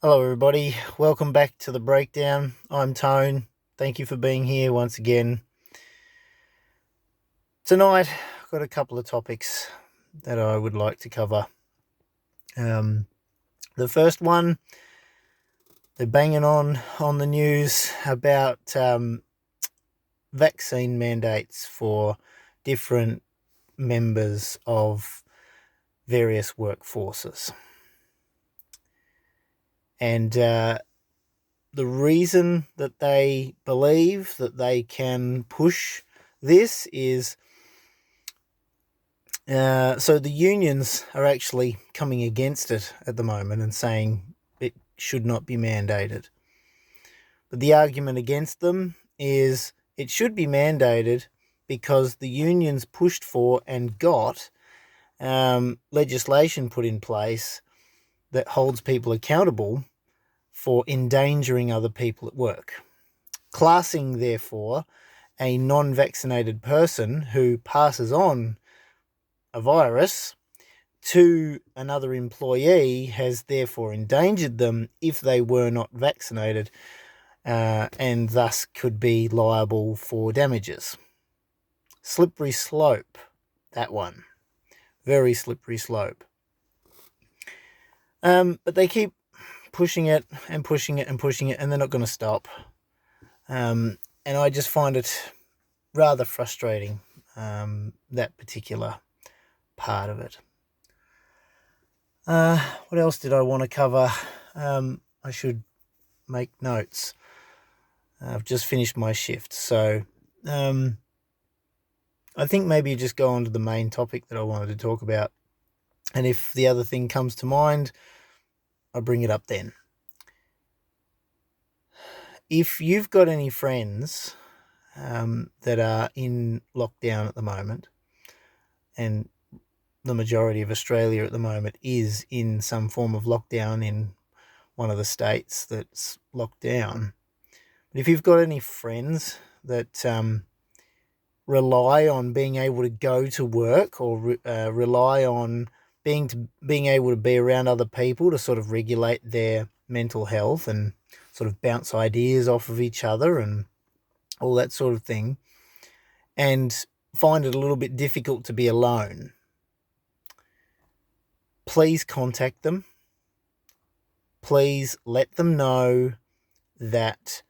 Hello, everybody. Welcome back to the breakdown. I'm Tone. Thank you for being here once again. Tonight, I've got a couple of topics that I would like to cover. The first one, they're banging on the news about vaccine mandates for different members of various workforces. And the reason that they believe that they can push this is so the unions are actually coming against it at the moment and saying it should not be mandated. But the argument against them is it should be mandated because the unions pushed for and got legislation put in place that holds people accountable for endangering other people at work. Classing, therefore, a non-vaccinated person who passes on a virus to another employee has therefore endangered them if they were not vaccinated, and thus could be liable for damages. Slippery slope, that one. Very slippery slope. But they keep pushing it and pushing it and pushing it, and they're not going to stop. And I just find it rather frustrating, that particular part of it. What else did I want to cover? I should make notes. I've just finished my shift, so I think maybe just go on to the main topic that I wanted to talk about, and if the other thing comes to mind, I'll bring it up then. If you've got any friends that are in lockdown at the moment, and the majority of Australia at the moment is in some form of lockdown in one of the states that's locked down. But if you've got any friends that rely on being able to go to work or rely on being able to be around other people to sort of regulate their mental health and sort of bounce ideas off of each other and all that sort of thing, and find it a little bit difficult to be alone, please contact them. Please let them know that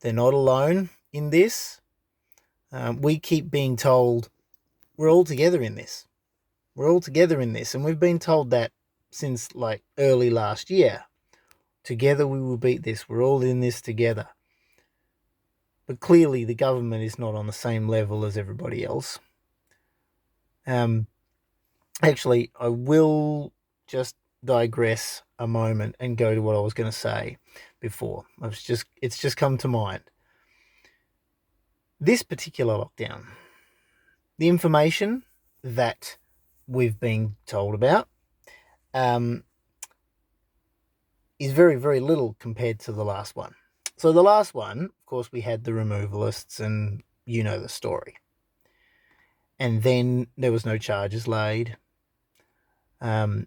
they're not alone in this. We keep being told we're all together in this. We're all together in this. And we've been told that since like early last year. Together we will beat this. We're all in this together. But clearly the government is not on the same level as everybody else. Actually, I will just digress a moment and go to what I was going to say before. It's just come to mind. This particular lockdown, the information that we've been told about is very, very little compared to the last one. So the last one, of course, we had the removalists, and you know the story. And then there was no charges laid. There's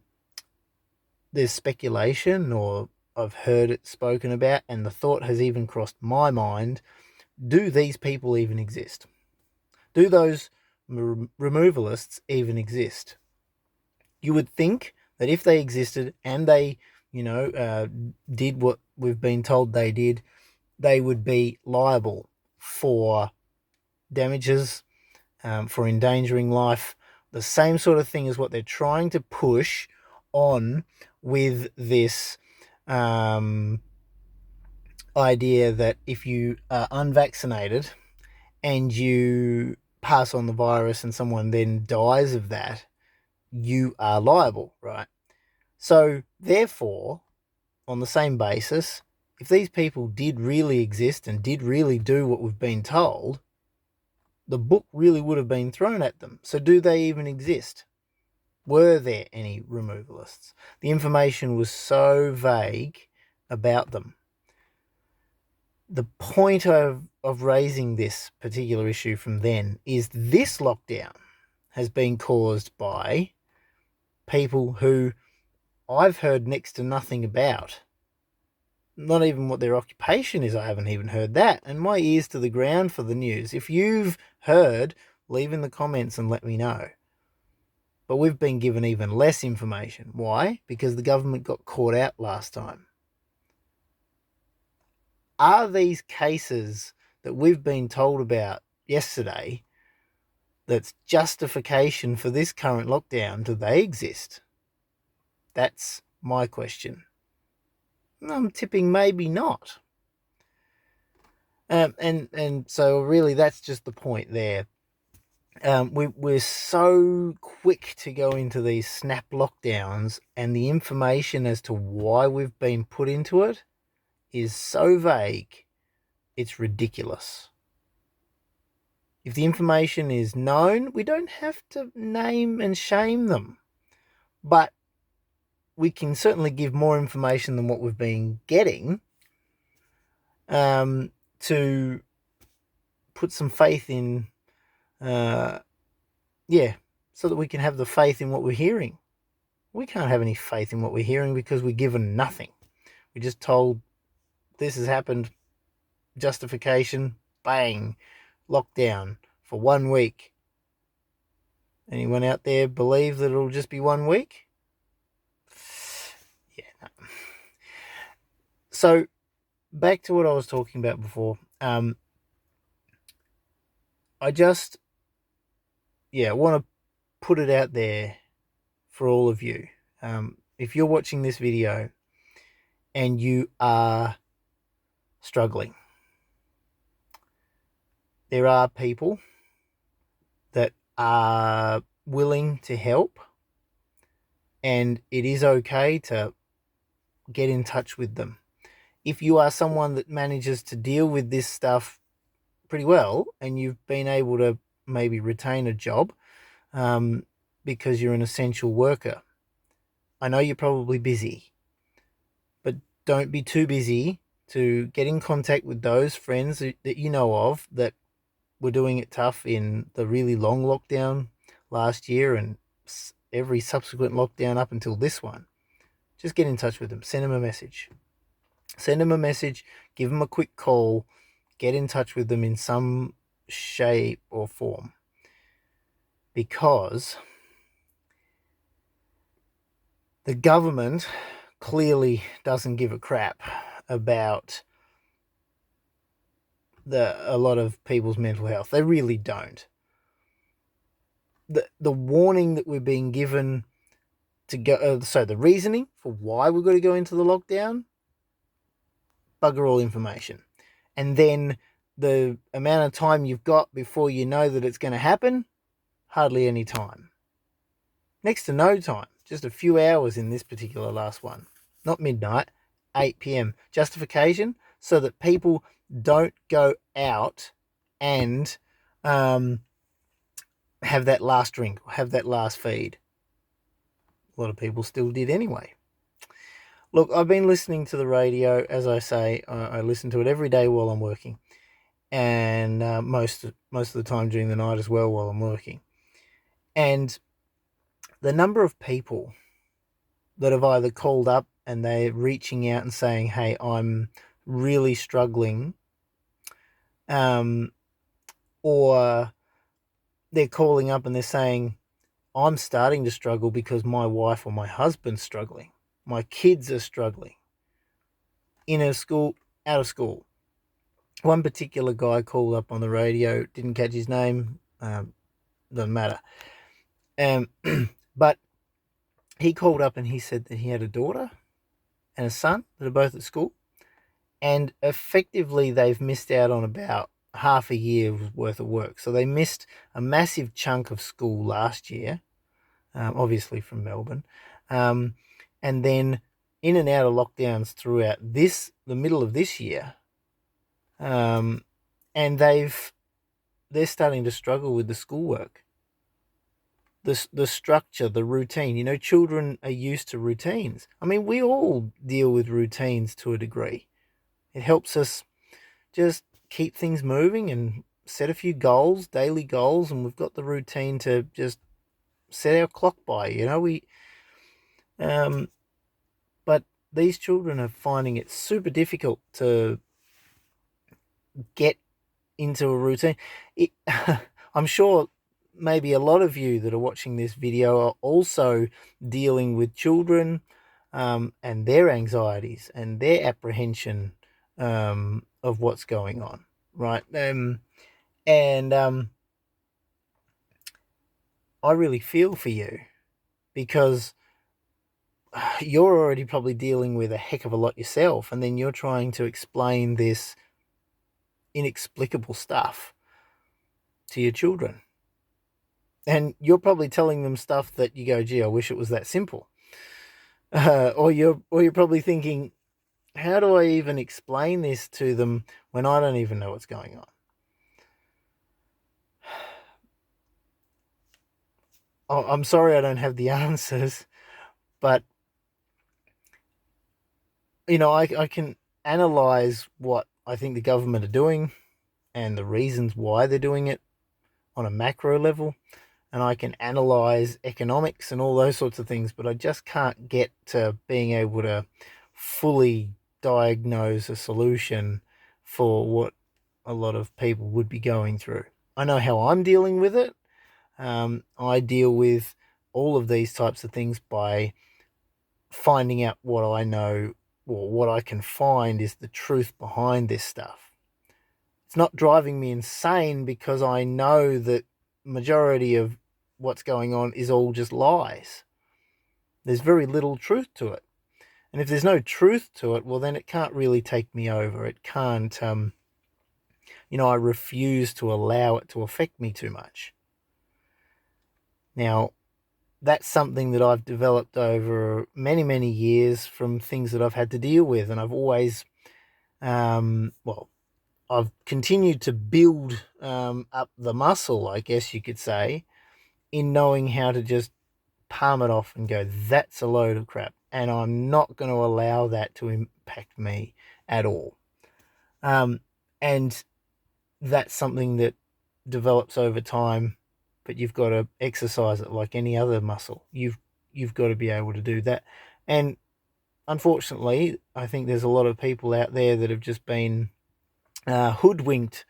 speculation, or I've heard it spoken about, and the thought has even crossed my mind, do these people even exist? Do those removalists even exist? You would think that if they existed and they, did what we've been told they did, they would be liable for damages, for endangering life, the same sort of thing as what they're trying to push on with this idea that if you are unvaccinated and you pass on the virus and someone then dies of that, you are liable, right? So therefore, on the same basis, if these people did really exist and did really do what we've been told, the book really would have been thrown at them. So do they even exist? Were there any removalists? The information was so vague about them. The point of raising this particular issue from then is this lockdown has been caused by people who I've heard next to nothing about. not even what their occupation is. I haven't even heard that. And my ears to the ground for the news. If you've heard, leave in the comments and let me know. But we've been given even less information. Why? Because the government got caught out last time. Are these cases that we've been told about yesterday that's justification for this current lockdown, do they exist? That's my question. I'm tipping maybe not. And so really that's just the point there. We're so quick to go into these snap lockdowns, and the information as to why we've been put into it is so vague, it's ridiculous. If the information is known, we don't have to name and shame them. But we can certainly give more information than what we've been getting, to put some faith in, so that we can have the faith in what we're hearing. We can't have any faith in what we're hearing because we're given nothing. We're just told this has happened, justification, bang, lockdown for 1 week. Anyone out there believe that it'll just be 1 week? Yeah, no. So back to what I was talking about before. I just, want to put it out there for all of you. If you're watching this video and you are struggling, there are people that are willing to help, and it is okay to get in touch with them. If you are someone that manages to deal with this stuff pretty well and you've been able to maybe retain a job because you're an essential worker, I know you're probably busy, but don't be too busy to get in contact with those friends that you know of that were doing it tough in the really long lockdown last year and every subsequent lockdown up until this one. Just get in touch with them. Send them a message. Give them a quick call. Get in touch with them in some shape or form. Because the government clearly doesn't give a crap about a lot of people's mental health. They really don't. The warning that we're being given to go, so the reasoning for why we've got to go into the lockdown, bugger all information. And then the amount of time you've got before you know that it's going to happen, hardly any time. Next to no time, just a few hours in this particular last one. Not midnight, 8 p.m. Justification so that people don't go out and have that last drink, have that last feed. A lot of people still did anyway. Look, I've been listening to the radio, as I say. I listen to it every day while I'm working, and most of the time during the night as well while I'm working. And the number of people that have either called up and they're reaching out and saying, hey, I'm really struggling, or they're calling up and they're saying, I'm starting to struggle because my wife or my husband's struggling. My kids are struggling. In a school, out of school. One particular guy called up on the radio, didn't catch his name, doesn't matter. But he called up and he said that he had a daughter and a son that are both at school. And effectively they've missed out on about half a year's worth of work. So they missed a massive chunk of school last year, obviously from Melbourne. And then in and out of lockdowns throughout the middle of this year. And they're starting to struggle with the schoolwork. The structure, the routine. Children are used to routines. I mean, we all deal with routines to a degree. It helps us just keep things moving and set a few goals, daily goals, and we've got the routine to just set our clock by. But these children are finding it super difficult to get into a routine. It, I'm sure maybe a lot of you that are watching this video are also dealing with children, and their anxieties and their apprehension, of what's going on, right? And I really feel for you, because you're already probably dealing with a heck of a lot yourself, and then you're trying to explain this inexplicable stuff to your children. And you're probably telling them stuff that you go, gee, I wish it was that simple. Or you're probably thinking, how do I even explain this to them when I don't even know what's going on? I'm sorry I don't have the answers, but I can analyze what I think the government are doing and the reasons why they're doing it on a macro level, and I can analyze economics and all those sorts of things, but I just can't get to being able to fully diagnose a solution for what a lot of people would be going through. I know how I'm dealing with it. I deal with all of these types of things by finding out what I know, or what I can find is the truth behind this stuff. It's not driving me insane, because I know that majority of what's going on is all just lies. There's very little truth to it. And if there's no truth to it, well, then it can't really take me over. It can't, I refuse to allow it to affect me too much. Now, that's something that I've developed over many, many years from things that I've had to deal with. And I've always, I've continued to build up the muscle, I guess you could say, in knowing how to just palm it off and go, that's a load of crap. And I'm not going to allow that to impact me at all. And that's something that develops over time, but you've got to exercise it like any other muscle. You've got to be able to do that. And unfortunately, I think there's a lot of people out there that have just been hoodwinked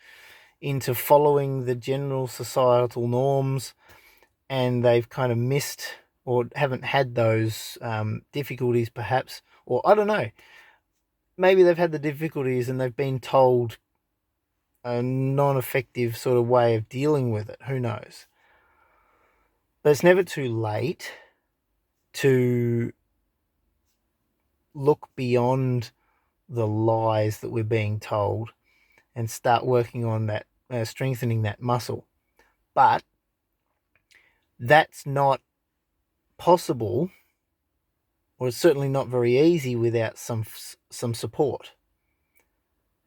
into following the general societal norms, and they've kind of missed or haven't had those difficulties perhaps, or I don't know, maybe they've had the difficulties and they've been told a non-effective sort of way of dealing with it. Who knows? But it's never too late to look beyond the lies that we're being told and start working on that, strengthening that muscle. But that's not possible, or it's certainly not very easy, without some support.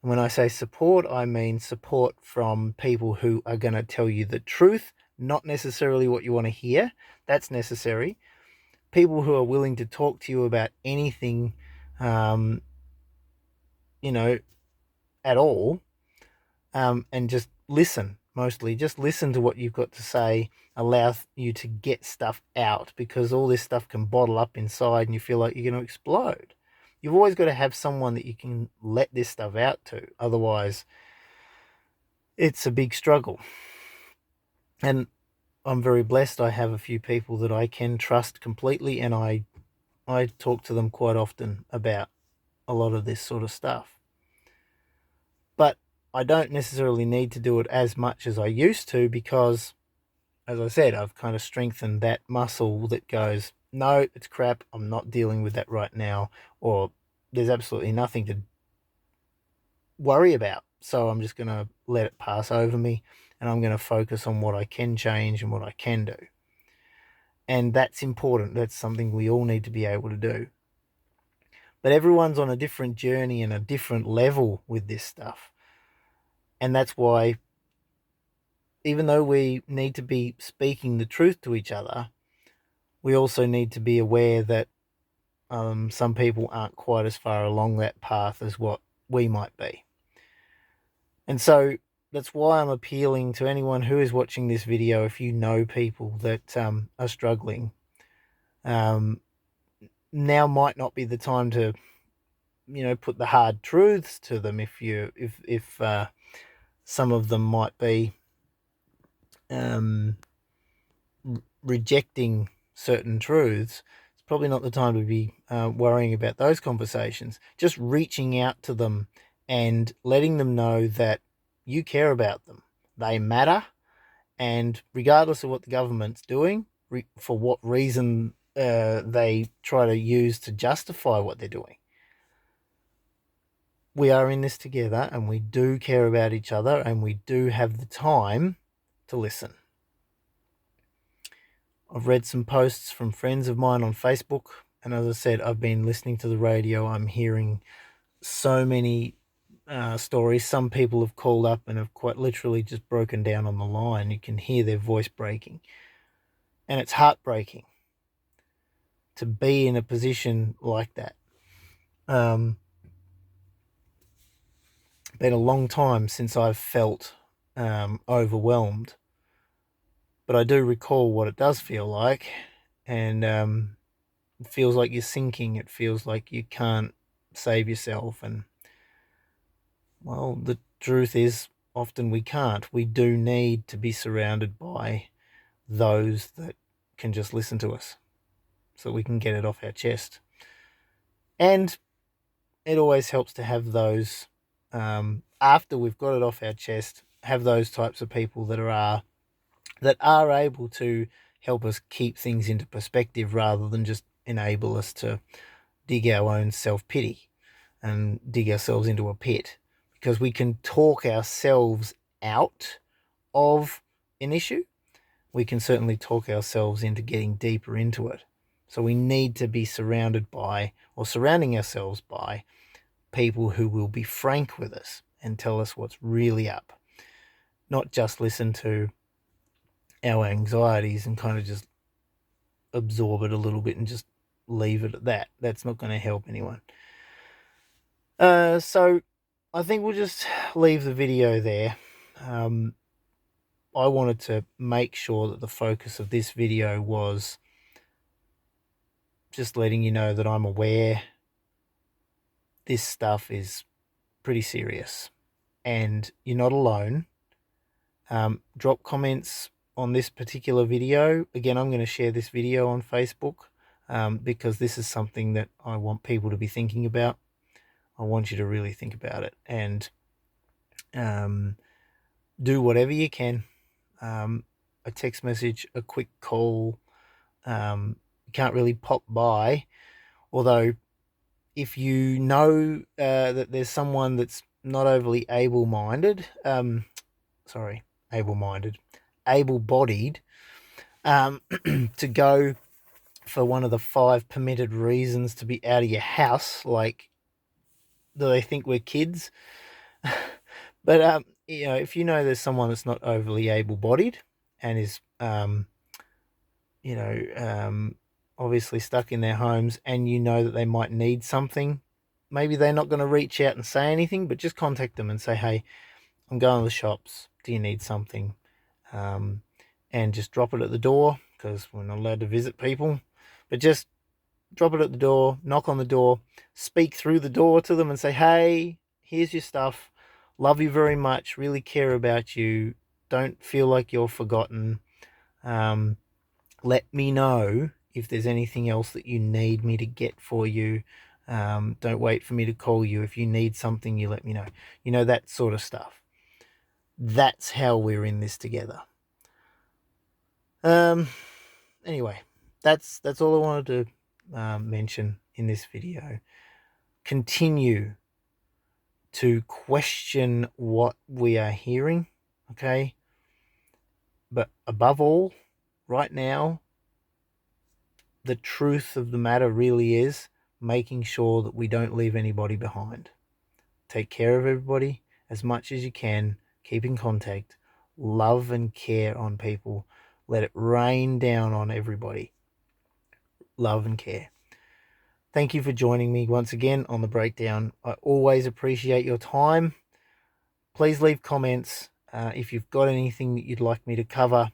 And when I say support, I mean support from people who are going to tell you the truth, not necessarily what you want to hear. That's necessary. People who are willing to talk to you about anything, at all, and just listen. Mostly just listen to what you've got to say, allow you to get stuff out, because all this stuff can bottle up inside and you feel like you're going to explode. You've always got to have someone that you can let this stuff out to. Otherwise, it's a big struggle. And I'm very blessed. I have a few people that I can trust completely, and I talk to them quite often about a lot of this sort of stuff. But I don't necessarily need to do it as much as I used to, because, as I said, I've kind of strengthened that muscle that goes, no, it's crap, I'm not dealing with that right now, or there's absolutely nothing to worry about, so I'm just going to let it pass over me, and I'm going to focus on what I can change and what I can do. And that's important. That's something we all need to be able to do. But everyone's on a different journey and a different level with this stuff. And that's why, even though we need to be speaking the truth to each other, we also need to be aware that some people aren't quite as far along that path as what we might be. And so that's why I'm appealing to anyone who is watching this video. If you know people that are struggling, now might not be the time to, put the hard truths to them. If some of them might be um, rejecting certain truths, it's probably not the time to be worrying about those conversations. Just reaching out to them and letting them know that you care about them. They matter, and regardless of what the government's doing, for what reason they try to use to justify what they're doing, we are in this together, and we do care about each other, and we do have the time to listen. I've read some posts from friends of mine on Facebook, and as I said, I've been listening to the radio. I'm hearing so many stories. Some people have called up and have quite literally just broken down on the line. You can hear their voice breaking, and it's heartbreaking to be in a position like that. Been a long time since I've felt overwhelmed, but I do recall what it does feel like, and it feels like you're sinking. It feels like you can't save yourself, and well, the truth is often we can't. We do need to be surrounded by those that can just listen to us so we can get it off our chest. And it always helps to have those, after we've got it off our chest, have those types of people that are able to help us keep things into perspective rather than just enable us to dig our own self-pity and dig ourselves into a pit, because we can talk ourselves out of an issue. We can certainly talk ourselves into getting deeper into it. So we need to be surrounding ourselves by people who will be frank with us and tell us what's really up, not just listen to our anxieties and kind of just absorb it a little bit and just leave it at that. That's not going to help anyone. So I think we'll just leave the video there. I wanted to make sure that the focus of this video was just letting you know that I'm aware this stuff is pretty serious and you're not alone. Drop comments on this particular video. Again, I'm going to share this video on Facebook because this is something that I want people to be thinking about. I want you to really think about it and do whatever you can. A text message, a quick call. You can't really pop by, although if you know that there's someone that's not overly able-bodied, to go for one of the 5 permitted reasons to be out of your house, like, do they think we're kids? But if you know there's someone that's not overly able-bodied and is obviously stuck in their homes, and you know that they might need something, maybe they're not going to reach out and say anything, but just contact them and say, hey, I'm going to the shops, do you need something? And just drop it at the door, because we're not allowed to visit people, but just drop it at the door, knock on the door, speak through the door to them and say, hey, here's your stuff, love you very much, really care about you, don't feel like you're forgotten. Let me know if there's anything else that you need me to get for you. Don't wait for me to call you. If you need something, you let me know. That sort of stuff. That's how we're in this together. Anyway, that's all I wanted to mention in this video. Continue to question what we are hearing, okay? But above all, right now, the truth of the matter really is making sure that we don't leave anybody behind. Take care of everybody as much as you can. Keep in contact. Love and care on people. Let it rain down on everybody. Love and care. Thank you for joining me once again on The Breakdown. I always appreciate your time. Please leave comments if you've got anything that you'd like me to cover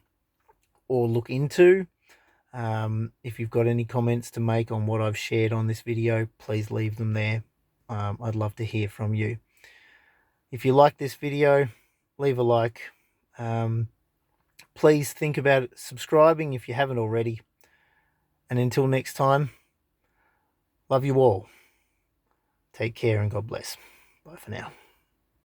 or look into. If you've got any comments to make on what I've shared on this video, please leave them there. I'd love to hear from you. If you like this video, leave a like. Please think about subscribing if you haven't already. And until next time, love you all. Take care and God bless. Bye for now.